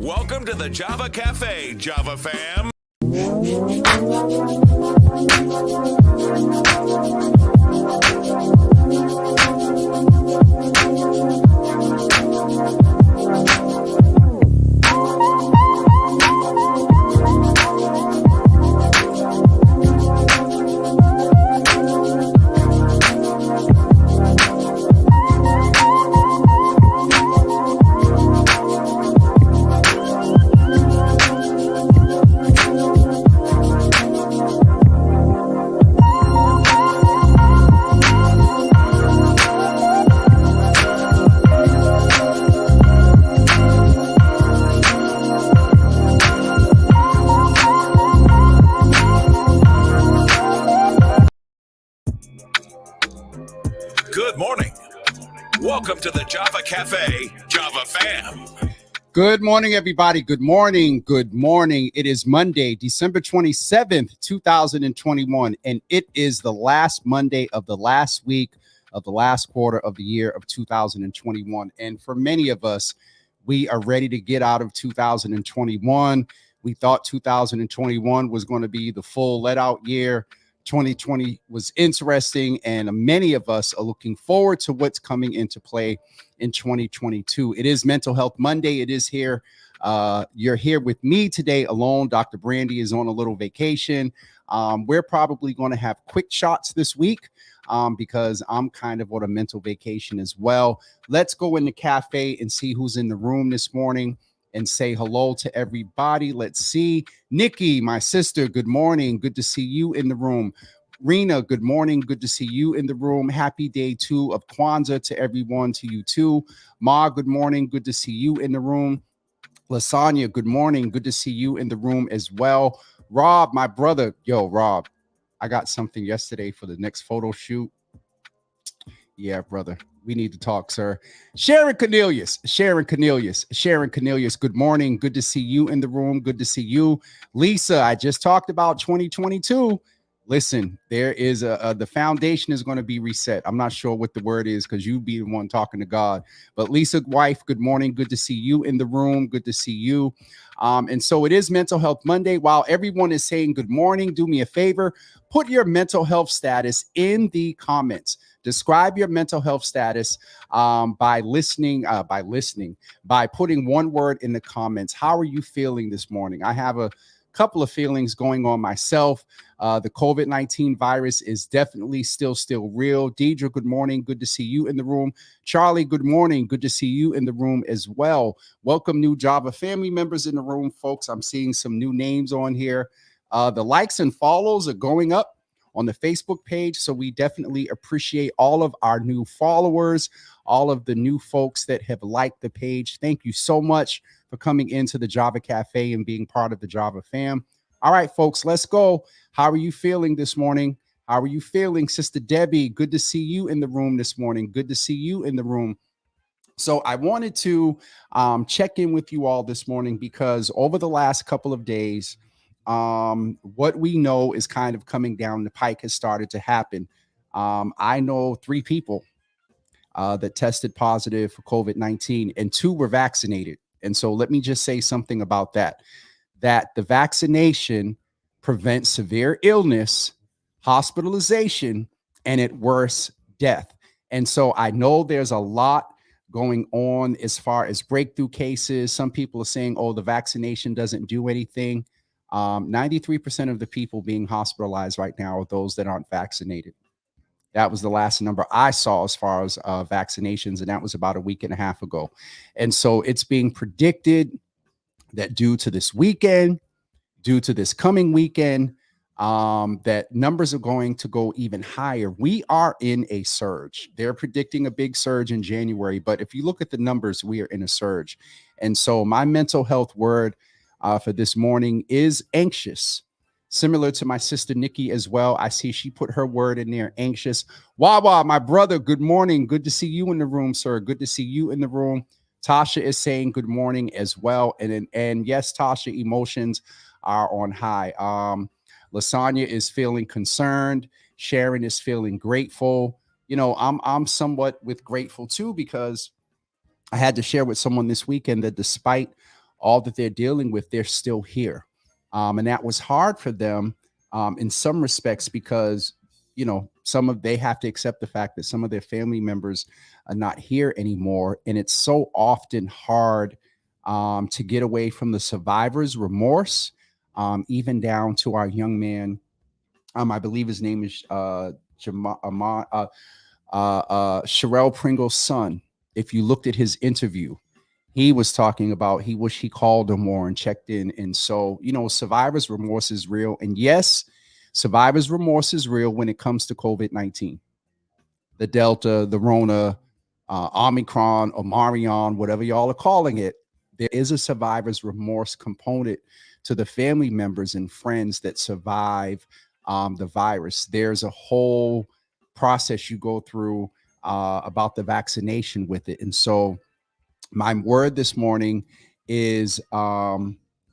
Welcome to the Java Cafe, Java fam. Good morning. Welcome to the Java Cafe, Java fam. Good morning, everybody. Good morning. Good morning. It is Monday, December 27th, 2021, and it is the last Monday of the last week of the last quarter of the year of 2021. And for many of us, we are ready to get out of 2021. We thought 2021 was going to be the full let out year. 2020 was interesting, and many of us are looking forward to what's coming into play in 2022. It is Mental Health Monday. It is here. You're here with me today alone. Dr. Brandy is on a little vacation. We're probably going to have quick shots this week because I'm kind of on a mental vacation as well. Let's go in the cafe and see who's in the room this morning and say hello to everybody. Let's see. Nikki, my sister, good morning. Good to see you in the room. Rena, good morning. Good to see you in the room. Happy day 2 of Kwanzaa to everyone, to you too. Ma, good morning. Good to see you in the room. Lasagna, good morning. Good to see you in the room as well. Rob, my brother. Yo, Rob, I got something yesterday for the next photo shoot. Yeah, brother. We need to talk, sir. Sharon Cornelius, good morning. Good to see you in the room. Good to see you. Lisa, I just talked about 2022. Listen, there is the foundation is going to be reset. I'm not sure what the word is because you be the one talking to God. But Lisa, wife, good morning. Good to see you in the room. Good to see you. And so it is Mental Health Monday. While everyone is saying good morning, do me a favor. Put your mental health status in the comments. Describe your mental health status by putting one word in the comments. How are you feeling this morning? I have a couple of feelings going on myself. The COVID-19 virus is definitely still real. Deidre, good morning. Good to see you in the room. Charlie, good morning. Good to see you in the room as well. Welcome new Java family members in the room, folks. I'm seeing some new names on here. The likes and follows are going up on the Facebook page. So we definitely appreciate all of our new followers, all of the new folks that have liked the page. Thank you so much for coming into the Java Cafe and being part of the Java fam. All right, folks, let's go. How are you feeling this morning? How are you feeling, Sister Debbie? Good to see you in the room this morning. Good to see you in the room. So I wanted to check in with you all this morning because over the last couple of days, what we know is kind of coming down the pike has started to happen. I know 3 people that tested positive for COVID-19 and 2 were vaccinated. And so let me just say something about that the vaccination prevents severe illness, hospitalization, and at worst, death. And so I know there's a lot going on as far as breakthrough cases. Some people are saying, oh, the vaccination doesn't do anything. 93% of the people being hospitalized right now are those that aren't vaccinated. That was the last number I saw as far as vaccinations, and that was about a week and a half ago. And so it's being predicted that due to this weekend, due to this coming weekend, that numbers are going to go even higher. We are in a surge. They're predicting a big surge in January, but if you look at the numbers, we are in a surge. And so my mental health word for this morning is anxious. Similar to my sister Nikki as well. I see she put her word in there, anxious. Wawa, my brother, good morning. Good to see you in the room, sir. Good to see you in the room. Tasha is saying good morning as well. And yes, Tasha, emotions are on high. Lasagna is feeling concerned. Sharon is feeling grateful. You know, I'm somewhat with grateful too, because I had to share with someone this weekend that despite all that they're dealing with, they're still here. And that was hard for them in some respects because, they have to accept the fact that some of their family members are not here anymore. And it's so often hard to get away from the survivor's remorse, even down to our young man. I believe his name is Sherelle Pringle's son. If you looked at his interview, he was talking about he wish he called him more and checked in. And so, survivor's remorse is real. And yes, survivor's remorse is real when it comes to COVID-19, the Delta, the Rona, Omicron, or Marion, whatever y'all are calling it. There is a survivor's remorse component to the family members and friends that survive the virus. There's a whole process you go through about the vaccination with it. And so my word this morning is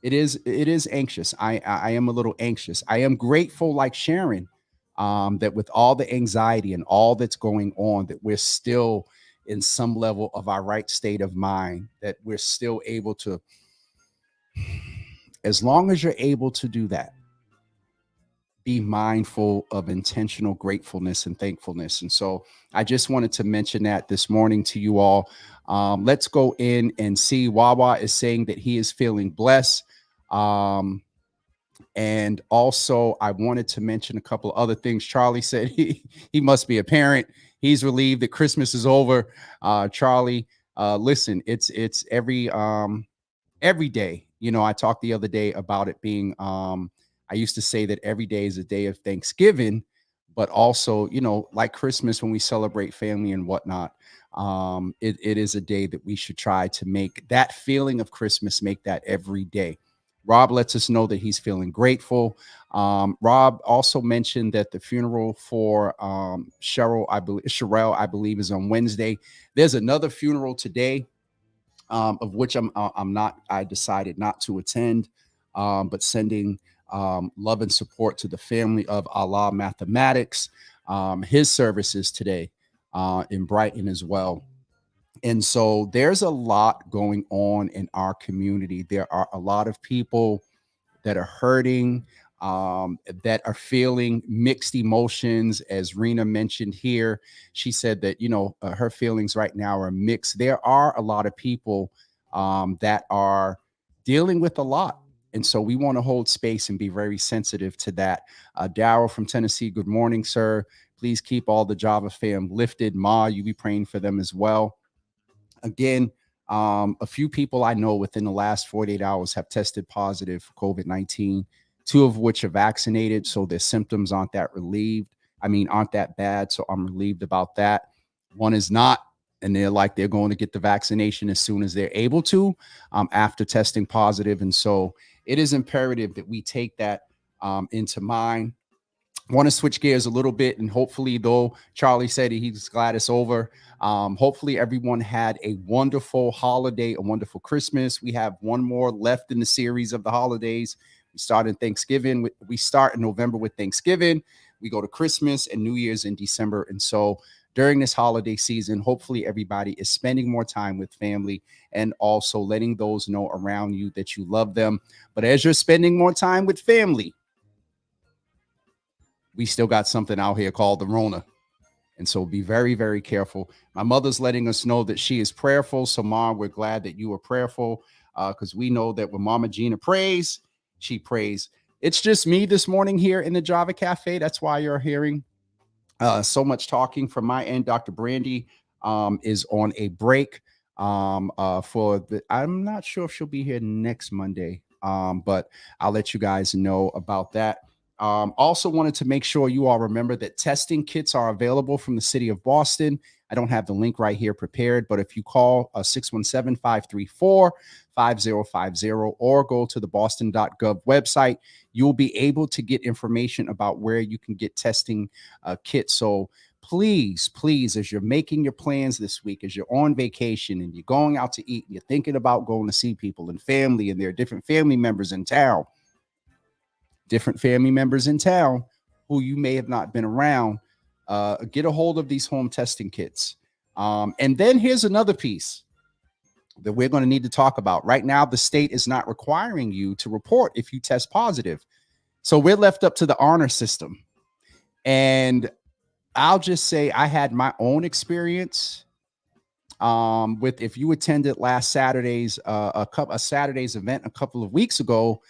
it is anxious. I am a little anxious. I am grateful, like Sharon, that with all the anxiety and all that's going on, that we're still in some level of our right state of mind, that we're still able to, as long as you're able to do that, be mindful of intentional gratefulness and thankfulness. And so I just wanted to mention that this morning to you all. Let's go in and see. Wawa is saying that he is feeling blessed. And also I wanted to mention a couple of other things. Charlie said he must be a parent. He's relieved that Christmas is over. Charlie, listen, it's every day. I talked the other day about it being, I used to say that every day is a day of Thanksgiving, but also, like Christmas, when we celebrate family and whatnot, it is a day that we should try to make that feeling of Christmas, make that every day. Rob lets us know that he's feeling grateful. Rob also mentioned that the funeral for Sherelle, I believe, is on Wednesday. There's another funeral today, of which I decided not to attend, but sending love and support to the family of Allah Mathematics. His services today in Brighton as well. And so there's a lot going on in our community. There are a lot of people that are hurting, that are feeling mixed emotions. As Rena mentioned here, she said that, her feelings right now are mixed. There are a lot of people that are dealing with a lot. And so we want to hold space and be very sensitive to that. Darryl from Tennessee, good morning, sir. Please keep all the Java fam lifted. Ma, you be praying for them as well. Again, a few people I know within the last 48 hours have tested positive for COVID-19, 2 of which are vaccinated. So their symptoms aren't that bad. So I'm relieved about that. 1 is not. And they're going to get the vaccination as soon as they're able to, after testing positive. And so it is imperative that we take that into mind. Want to switch gears a little bit, and hopefully, though Charlie said he's glad it's over, hopefully everyone had a wonderful holiday, a wonderful Christmas. We have one more left in the series of the holidays. We start in Thanksgiving. We start in November with Thanksgiving. We go to Christmas and New Year's in December. And so during this holiday season, hopefully everybody is spending more time with family and also letting those know around you that you love them. But as you're spending more time with family, we still got something out here called the Rona. And so be very, very careful. My mother's letting us know that she is prayerful. So, Mom, we're glad that you are prayerful, because we know that when Mama Gina prays, she prays. It's just me this morning here in the Java Cafe. That's why you're hearing so much talking from my end. Dr. Brandy is on a break I'm not sure if she'll be here next Monday, but I'll let you guys know about that. Also wanted to make sure you all remember that testing kits are available from the city of Boston. I don't have the link right here prepared, but if you call 617-534-5050 or go to the boston.gov website, you'll be able to get information about where you can get testing kits. So please, as you're making your plans this week, as you're on vacation and you're going out to eat and you're thinking about going to see people and family, and there are different family members in town who you may have not been around, get a hold of these home testing kits. And then here's another piece. that we're going to need to talk about. Right now, the state is not requiring you to report if you test positive. So we're left up to the honor system. And I'll just say I had my own experience with, if you attended last Saturday's a Saturday's event a couple of weeks ago,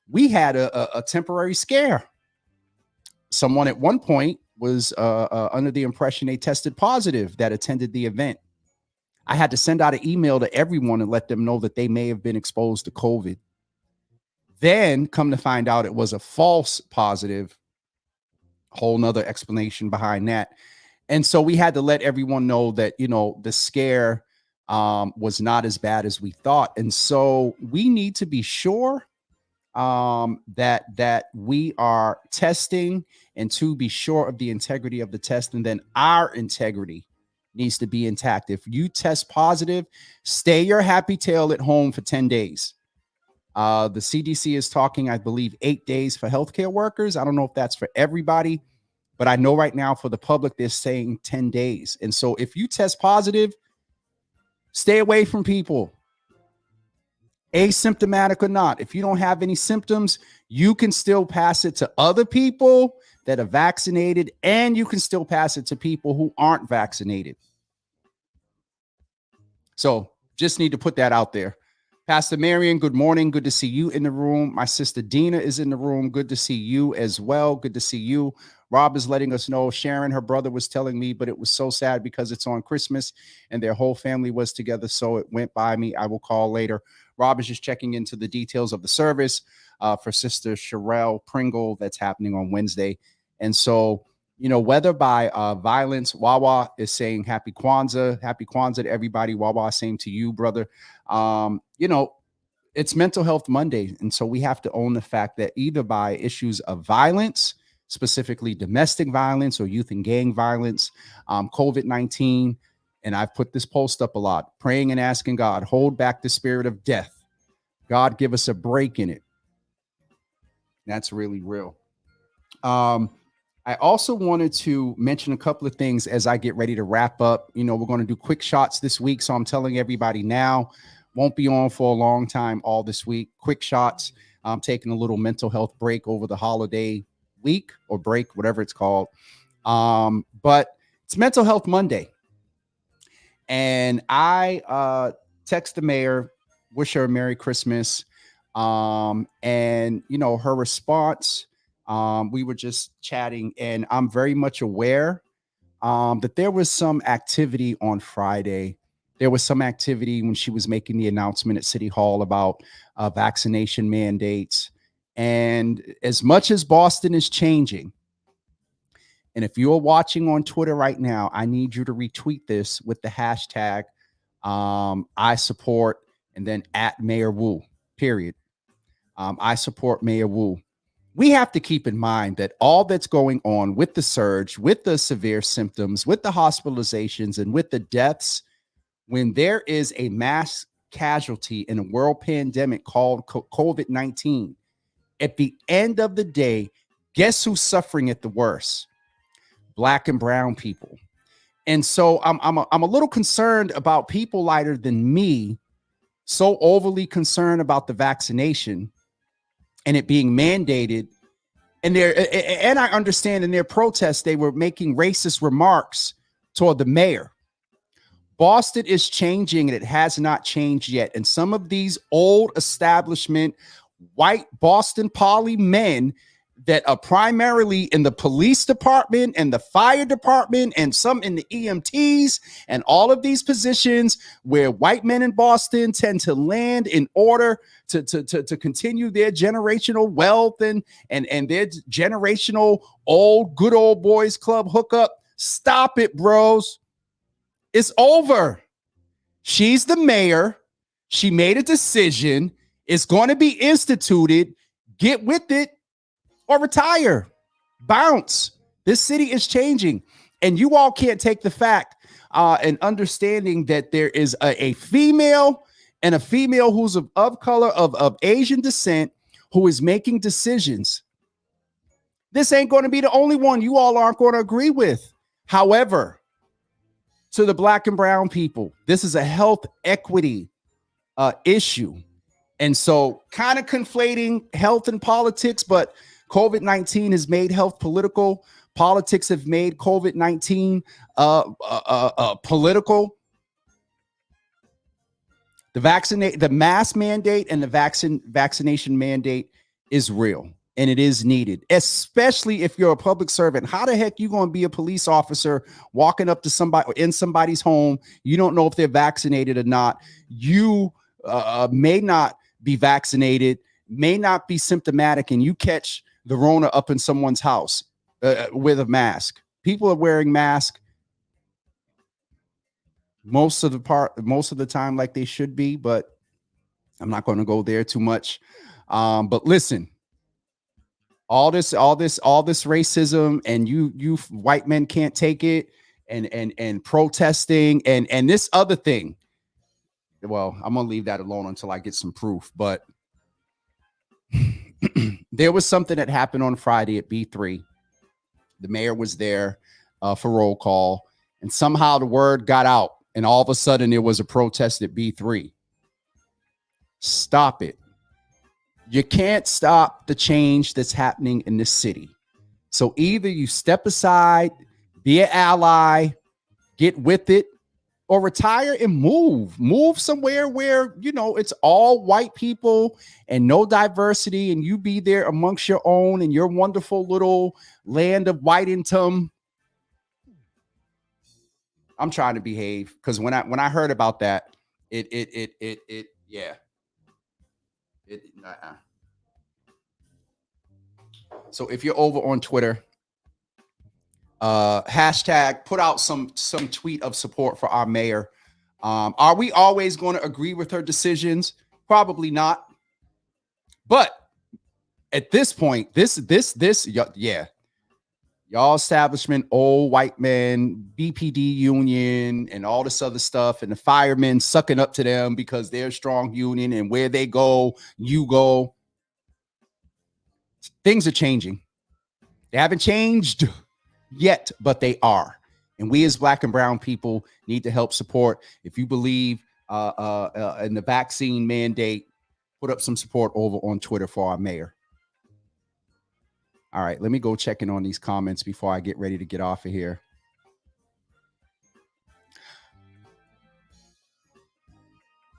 we had a temporary scare. Someone at one point was under the impression they tested positive that attended the event. I had to send out an email to everyone and let them know that they may have been exposed to COVID. Then come to find out it was a false positive. Whole nother explanation behind that. And so we had to let everyone know that, you know, the scare was not as bad as we thought. And so we need to be sure that we are testing, and to be sure of the integrity of the test. And then our integrity needs to be intact. If you test positive, stay your happy tail at home for 10 days. The CDC is talking, I believe, 8 days for healthcare workers. I don't know if that's for everybody, but I know right now for the public, they're saying 10 days. And so if you test positive, stay away from people, asymptomatic or not. If you don't have any symptoms, you can still pass it to other people that are vaccinated, and you can still pass it to people who aren't vaccinated. So just need to put that out there. Pastor Marion, good morning. Good to see you in the room. My sister Dina is in the room. Good to see you as well. Good to see you. Rob is letting us know. Sharon, her brother, was telling me, but it was so sad because it's on Christmas and their whole family was together. So it went by me. I will call later. Rob is just checking into the details of the service for Sister Sherelle Pringle that's happening on Wednesday. And so, you know, whether by violence, Wawa is saying happy Kwanzaa to everybody. Wawa, same to you, brother. You know, it's Mental Health Monday. And so we have to own the fact that either by issues of violence, specifically domestic violence or youth and gang violence, COVID-19, and I've put this post up a lot, praying and asking God, hold back the spirit of death. God, give us a break in it. That's really real. I also wanted to mention a couple of things as I get ready to wrap up. You know, we're going to do quick shots this week. So I'm telling everybody now, won't be on for a long time all this week. Quick shots. I'm taking a little mental health break over the holiday week or break, whatever it's called. But it's Mental Health Monday. And I text the mayor, wish her a Merry Christmas. And, you know, her response, we were just chatting, and I'm very much aware that there was some activity on Friday. There was some activity when she was making the announcement at City Hall about vaccination mandates. And as much as Boston is changing, and if you're watching on Twitter right now, I need you to retweet this with the hashtag I support, and then at Mayor Wu, period. I support Mayor Wu. We have to keep in mind that all that's going on with the surge, with the severe symptoms, with the hospitalizations, and with the deaths, when there is a mass casualty in a world pandemic called COVID-19, at the end of the day, guess who's suffering it the worst? Black and brown people. And so I'm a little concerned about people lighter than me, so overly concerned about the vaccination and it being mandated. And I understand in their protests, they were making racist remarks toward the mayor. Boston is changing, and it has not changed yet. And some of these old establishment white Boston Poly men that are primarily in the police department and the fire department and some in the EMTs and all of these positions where white men in Boston tend to land in order to continue their generational wealth and their generational good old boys club hookup. Stop it, bros. It's over. She's the mayor. She made a decision. It's going to be instituted. Get with it or retire. Bounce. This city is changing. And you all can't take the fact and understanding that there is a female and a female who's of color, of Asian descent, who is making decisions. This ain't going to be the only one you all aren't going to agree with. However, to the black and brown people, this is a health equity issue. And so kind of conflating health and politics, but COVID-19 has made health political. Politics have made COVID-19 political. The mask mandate and the vaccination mandate is real, and it is needed, especially if you're a public servant. How the heck you going to be a police officer walking up to somebody in somebody's home? You don't know if they're vaccinated or not. You may not be vaccinated, may not be symptomatic, and you catch the Rona up in someone's house with a mask. People are wearing masks most of the time like they should be, but I'm not going to go there too much. But listen, all this racism, and you white men can't take it, and protesting and this other thing. Well, I'm gonna leave that alone until I get some proof. But there was something that happened on Friday at B3. The mayor was there for roll call, and somehow the word got out, and all of a sudden there was a protest at B3. Stop it. You can't stop the change that's happening in this city. So either you step aside, be an ally, get with it, or retire and move somewhere where, it's all white people and no diversity, and you be there amongst your own in your wonderful little land of whitington. I'm trying to behave, because when I heard about that, So if you're over on Twitter, hashtag put out some tweet of support for our mayor. Are we always going to agree with her decisions? Probably not. But at this point, y'all establishment, old white men, BPD union, and all this other stuff, and the firemen sucking up to them because they're a strong union, and where they go, you go. Things are changing. They haven't changed yet, but they are. And we as Black and brown people need to help support. If you believe in the vaccine mandate, put up some support over on Twitter for our mayor. All right, let me go check in on these comments before I get ready to get off of here.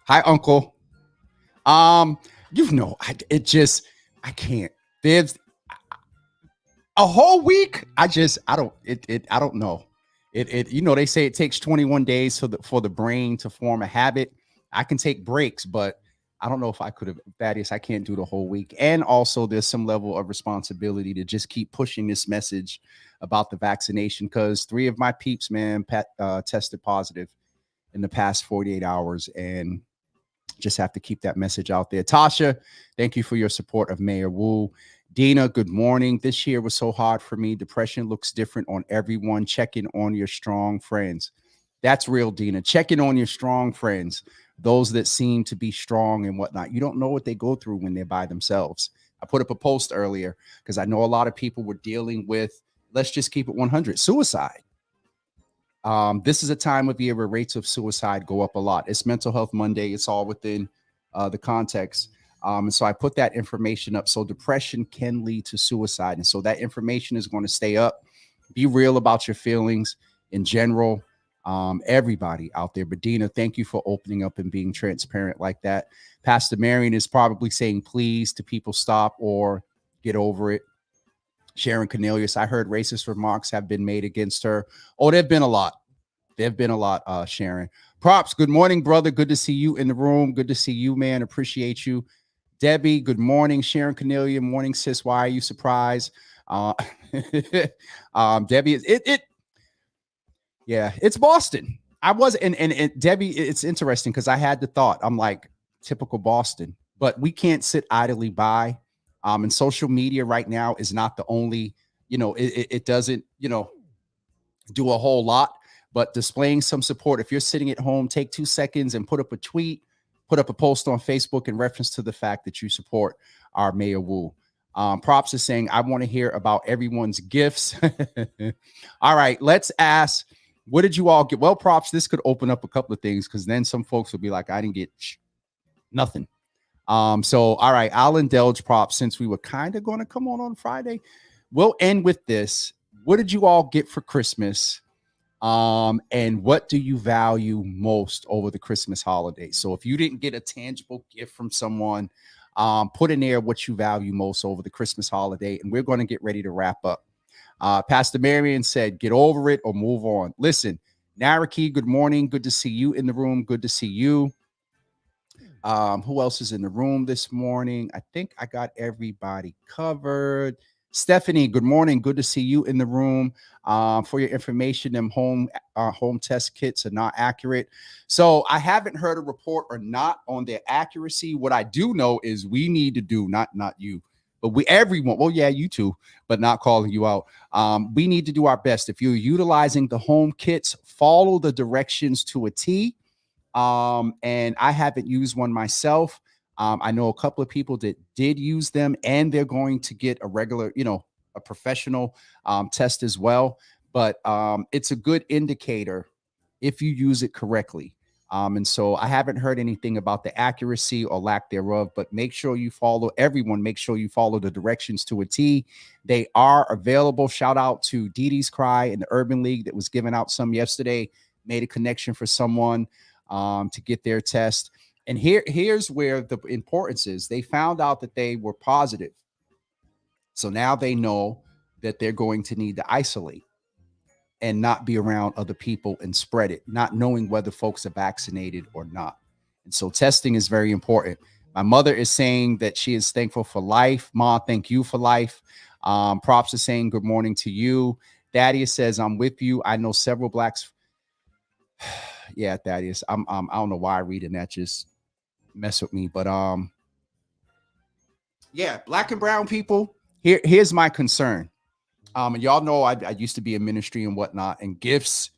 Hi, Uncle. I can't. There's a whole week. I don't know. They say it takes 21 days for the brain to form a habit. I can take breaks, but I don't know if I could have. Thaddeus, I can't do the whole week. And also, there's some level of responsibility to just keep pushing this message about the vaccination, because 3 of my peeps, man, tested positive in the past 48 hours, and just have to keep that message out there. Tasha, thank you for your support of Mayor Wu. Dina, good morning. This year was so hard for me. Depression looks different on everyone. Check in on your strong friends. That's real, Dina. Check in on your strong friends, those that seem to be strong and whatnot. You don't know what they go through when they're by themselves. I put up a post earlier because I know a lot of people were dealing with, let's just keep it 100, suicide. This is a time of year where rates of suicide go up a lot. It's Mental Health Monday. It's all within the context. And so I put that information up. So depression can lead to suicide. And so that information is going to stay up. Be real about your feelings in general. Everybody out there. But Dina, thank you for opening up and being transparent like that. Pastor Marion is probably saying please to people, stop or get over it. Sharon Cornelius, I heard racist remarks have been made against her. Oh, there've been a lot. Sharon. Props, good morning, brother. Good to see you in the room. Good to see you, man. Appreciate you. Debbie, good morning. Sharon Cornelia, morning, sis. Why are you surprised? Debbie, it's Boston. I was, and Debbie, it's interesting because I had the thought, I'm like, typical Boston, but we can't sit idly by. And social media right now is not the only, it doesn't, do a whole lot, but displaying some support. If you're sitting at home, take 2 seconds and put up a tweet, put up a post on Facebook in reference to the fact that you support our Mayor Wu. Props is saying, I want to hear about everyone's gifts. All right, let's ask, what did you all get? Well, Props, this could open up a couple of things because then some folks will be like, I didn't get Nothing. So all right, I'll indulge props since we were kind of going to come on Friday. We'll end with this. What did you all get for Christmas? And what do you value most over the Christmas holiday? So if you didn't get a tangible gift from someone, put in there what you value most over the Christmas holiday, and we're going to get ready to wrap up. Pastor Marion said, get over it or move on. Listen, Naraki, good morning. Good to see you in the room. Good to see you. Who else is in the room this morning? I think I got everybody covered. Stephanie, good morning. Good to see you in the room. For your information, them home test kits are not accurate. So I haven't heard a report or not on their accuracy. What I do know is we need to do, not you, but everyone, well, yeah, you too, but not calling you out. We need to do our best. If you're utilizing the home kits, follow the directions to a T. And I haven't used one myself. I know a couple of people that did use them, and they're going to get a regular, a professional test as well. But it's a good indicator if you use it correctly. And so I haven't heard anything about the accuracy or lack thereof, but make sure you follow the directions to a T. They are available. Shout out to Dee Dee's Cry in the Urban League that was giving out some yesterday, made a connection for someone to get their test. And here's where the importance is. They found out that they were positive. So now they know that they're going to need to isolate and not be around other people and spread it, not knowing whether folks are vaccinated or not. And so testing is very important. My mother is saying that she is thankful for life. Ma, thank you for life. Props is saying good morning to you. Thaddeus says, I'm with you. I know several blacks. Yeah, Thaddeus. I don't know why reading that just mess with me, but yeah, black and brown people. Here's my concern. And y'all know I used to be in ministry and whatnot, and gifts,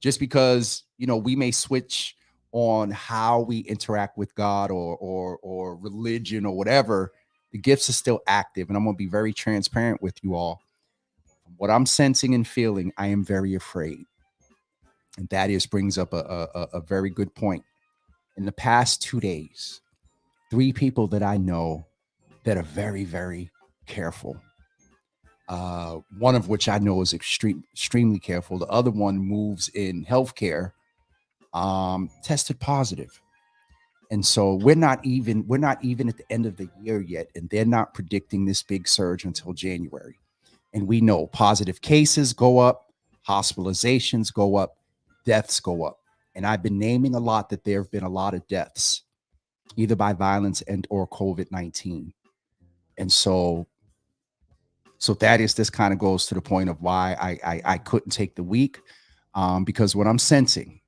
just because we may switch on how we interact with God or religion or whatever, the gifts are still active. And I'm gonna be very transparent with you all. What I'm sensing and feeling, I am very afraid. And Thaddeus brings up a very good point. In the past 2 days, 3 people that I know that are very, very careful. One of which I know is extremely careful. The other one moves in healthcare, tested positive. And so we're not even at the end of the year yet, and they're not predicting this big surge until January. And we know positive cases go up, hospitalizations go up, deaths go up. And I've been naming a lot that there have been a lot of deaths, either by violence and or COVID-19. And so this kind of goes to the point of why I couldn't take the week, because what I'm sensing,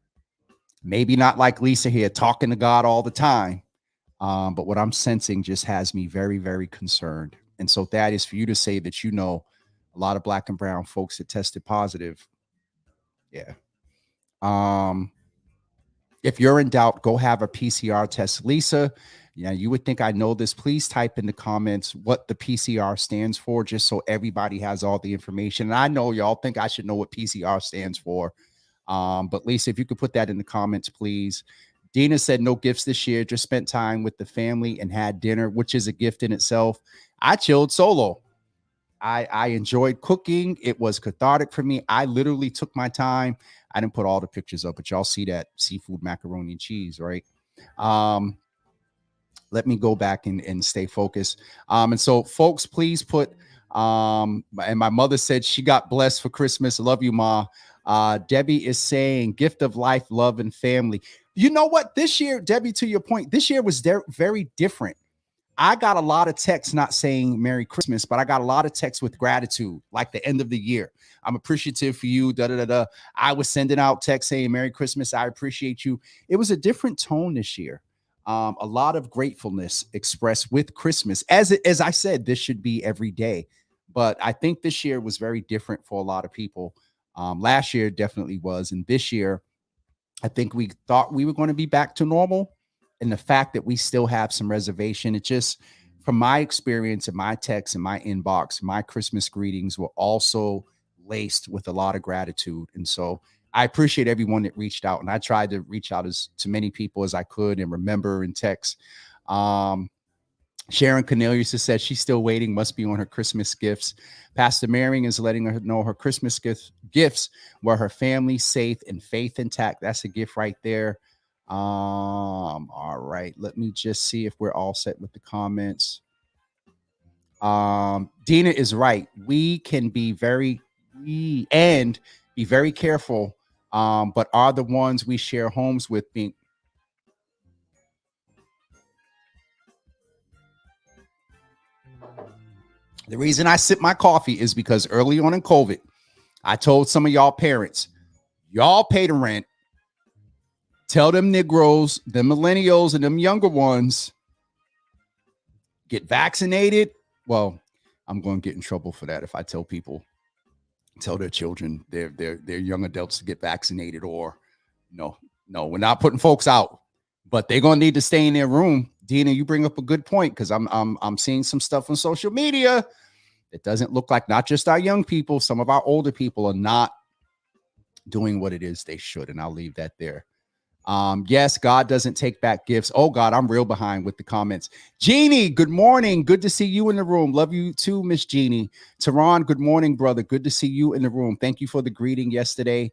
maybe not like Lisa here talking to God all the time, but what I'm sensing just has me very, very concerned. And so that is for you to say that a lot of black and brown folks that tested positive. Yeah. If you're in doubt, go have a PCR test. Lisa, you would think I know this. Please type in the comments what the PCR stands for, just so everybody has all the information. And I know y'all think I should know what PCR stands for. But Lisa, if you could put that in the comments, please. Dina said no gifts this year, just spent time with the family and had dinner, which is a gift in itself. I chilled solo. I enjoyed cooking. It was cathartic for me. I literally took my time. I didn't put all the pictures up, but y'all see that seafood macaroni and cheese, right? Let me go back and stay focused. And so folks, please put, and my mother said she got blessed for Christmas. Love you, Ma. Debbie is saying gift of life, love, and family. You know what? This year, Debbie, to your point, this year was very different. I got a lot of texts not saying Merry Christmas, but I got a lot of texts with gratitude, like the end of the year. I'm appreciative for you. I was sending out texts saying Merry Christmas. I appreciate you. It was a different tone this year. A lot of gratefulness expressed with Christmas. As I said, this should be every day. But I think this year was very different for a lot of people. Last year definitely was. And this year, I think we thought we were going to be back to normal. And the fact that we still have some reservation, it just, from my experience and my texts and my inbox, my Christmas greetings were also laced with a lot of gratitude. And so I appreciate everyone that reached out, and I tried to reach out as to many people as I could and remember and text. Sharon Cornelius has said she's still waiting, must be on her Christmas gifts. Pastor Marion is letting her know her Christmas gifts were her family safe and faith intact. That's a gift right there. All right, let me just see if we're all set with the comments. Dina is right. We can be very careful, but are the ones we share homes with being. The reason I sip my coffee is because early on in COVID, I told some of y'all parents, y'all pay the rent. Tell them Negroes, them millennials, and them younger ones, get vaccinated. Well, I'm going to get in trouble for that if I tell their children, their young adults to get vaccinated, or no, we're not putting folks out, but they're going to need to stay in their room. Dina, you bring up a good point, because I'm seeing some stuff on social media. It doesn't look like not just our young people, some of our older people are not doing what it is they should. And I'll leave that there. Yes, God doesn't take back gifts. Oh God, I'm real behind with the comments. Jeannie, good morning. Good to see you in the room. Love you too, Miss Jeannie. Tehran, good morning, brother. Good to see you in the room. Thank you for the greeting yesterday.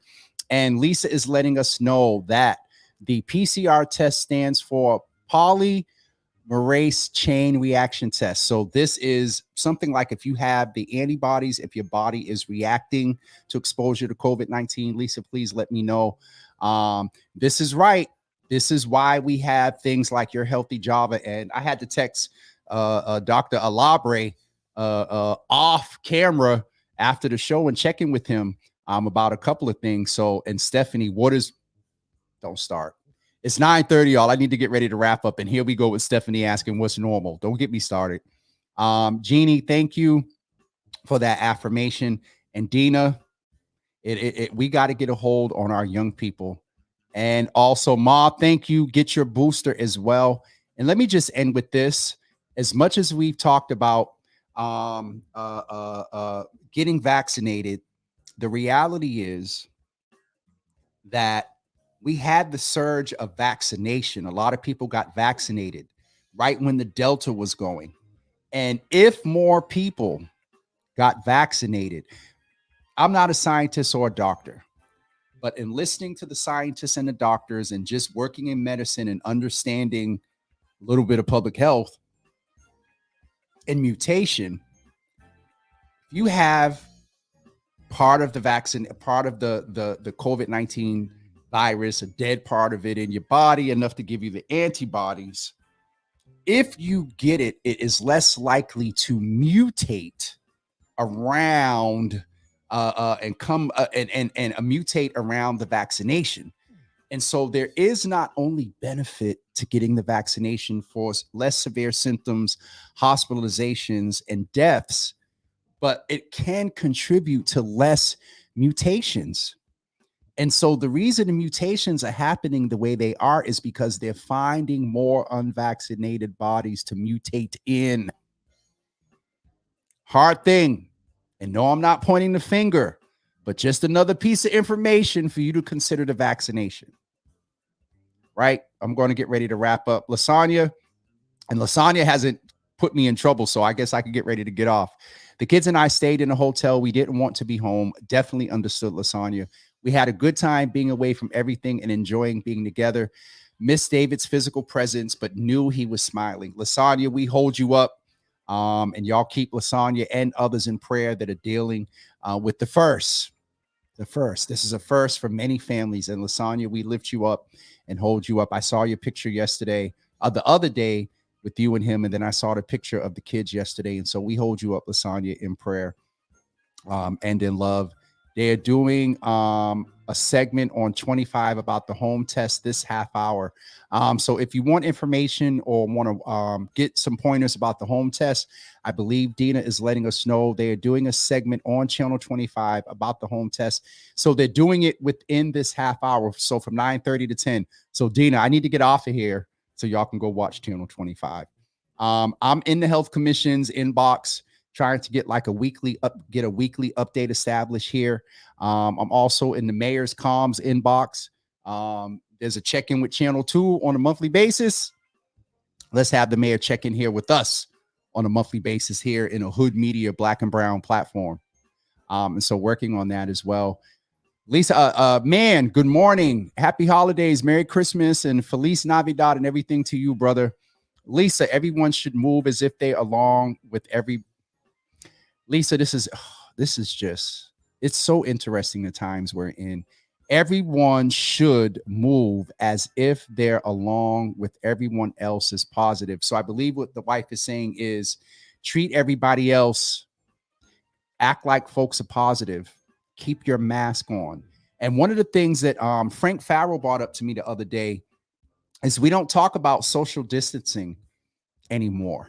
And Lisa is letting us know that the PCR test stands for polymerase chain reaction test. So this is something like if you have the antibodies, if your body is reacting to exposure to COVID-19. Lisa, please let me know. This is right. This is why we have things like Your Healthy Java. And I had to text Dr. Alabre off camera after the show and check in with him about a couple of things. So, and Stephanie, don't start. It's 9:30, y'all. I need to get ready to wrap up. And here we go with Stephanie asking what's normal. Don't get me started. Jeannie, thank you for that affirmation. And Dina, we got to get a hold on our young people. And also, Ma, thank you. Get your booster as well. And let me just end with this. As much as we've talked about getting vaccinated, the reality is that we had the surge of vaccination. A lot of people got vaccinated right when the Delta was going. And if more people got vaccinated, I'm not a scientist or a doctor, but in listening to the scientists and the doctors and just working in medicine and understanding a little bit of public health and mutation, you have part of the vaccine, part of the COVID-19 virus, a dead part of it in your body, enough to give you the antibodies. If you get it, it is less likely to mutate around and mutate around the vaccination. And so there is not only benefit to getting the vaccination for less severe symptoms, hospitalizations, and deaths, but it can contribute to less mutations. And so the reason the mutations are happening the way they are is because they're finding more unvaccinated bodies to mutate in. Hard thing. And no, I'm not pointing the finger, but just another piece of information for you to consider the vaccination. Right? I'm going to get ready to wrap up. Lasagna hasn't put me in trouble, so I guess I could get ready to get off. The kids and I stayed in a hotel. We didn't want to be home. Definitely understood Lasagna. We had a good time being away from everything and enjoying being together. Missed David's physical presence, but knew he was smiling. Lasagna, we hold you up. And y'all keep Lasagna and others in prayer that are dealing with the first. This is a first for many families. And Lasagna, we lift you up and hold you up. I saw your picture yesterday, the other day with you and him. And then I saw the picture of the kids yesterday. And so we hold you up, Lasagna, in prayer and in love. They are doing a segment on 25 about the home test this half hour. So if you want information or want to get some pointers about the home test, I believe Dina is letting us know they are doing a segment on Channel 25 about the home test. So they're doing it within this half hour. So from 9:30 to 10. So Dina, I need to get off of here so y'all can go watch Channel 25. I'm in the Health Commission's inbox. trying to get like a weekly update established here. I'm also in the mayor's comms inbox. There's a check-in with Channel 2 on a monthly basis. Let's have the mayor check in here with us on a monthly basis here in a Hood Media Black and Brown platform. And so working on that as well. Lisa, man, good morning. Happy holidays. Merry Christmas and Feliz Navidad and everything to you, brother. Lisa, everyone should move as if they along with every. Lisa, this is just, it's so interesting the times we're in. Everyone should move as if they're along with everyone else is positive. So I believe what the wife is saying is treat everybody else, act like folks are positive, keep your mask on. And one of the things that Frank Farrell brought up to me the other day is we don't talk about social distancing anymore.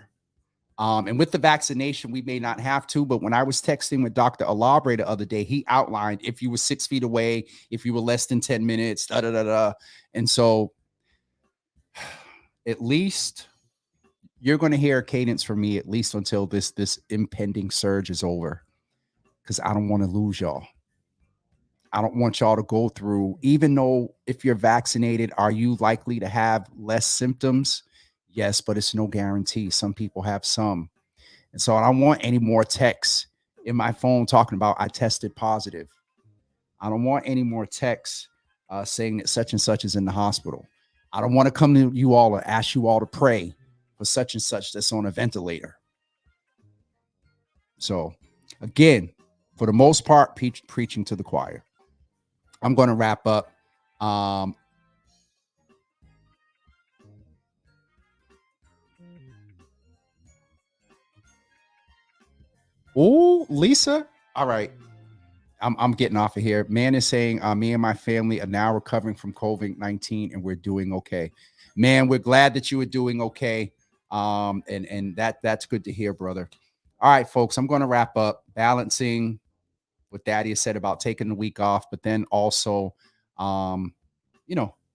And with the vaccination, we may not have to, but when I was texting with Dr. Alabre the other day, he outlined if you were 6 feet away, if you were less than 10 minutes, And so at least you're going to hear a cadence from me, at least until this impending surge is over, because I don't want to lose y'all. I don't want y'all to go through, even though if you're vaccinated, are you likely to have less symptoms? Yes, but it's no guarantee. Some people have some. And so I don't want any more texts in my phone talking about I tested positive. I don't want any more texts saying that such and such is in the hospital. I don't want to come to you all and ask you all to pray for such and such that's on a ventilator. So again, for the most part, preaching to the choir. I'm going to wrap up. Oh, Lisa. All right. I'm getting off of here. Man is saying me and my family are now recovering from COVID-19 and we're doing okay. Man, we're glad that you are doing okay. And that's good to hear, brother. All right, folks, I'm going to wrap up, balancing what Daddy has said about taking the week off, but then also,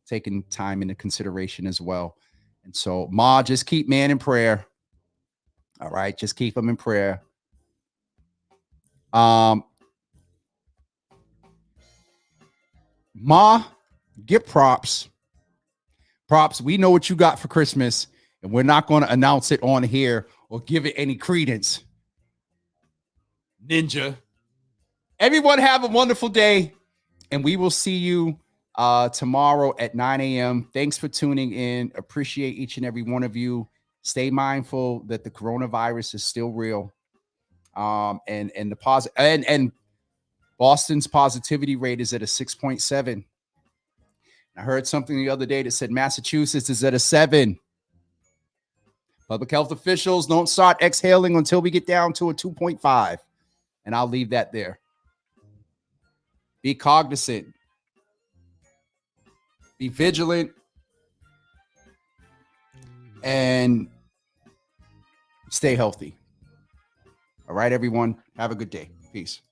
taking time into consideration as well. And so, Ma, just keep man in prayer. All right, just keep him in prayer. Ma, get props. Props, we know what you got for Christmas, and we're not going to announce it on here or give it any credence. Ninja. Everyone have a wonderful day, and we will see you tomorrow at 9 a.m. Thanks for tuning in. Appreciate each and every one of you. Stay mindful that the coronavirus is still real. And Boston's positivity rate is at a 6.7. I heard something the other day that said Massachusetts is at a 7. Public health officials don't start exhaling until we get down to a 2.5. And I'll leave that there. Be cognizant. Be vigilant. And stay healthy. All right, everyone. Have a good day. Peace.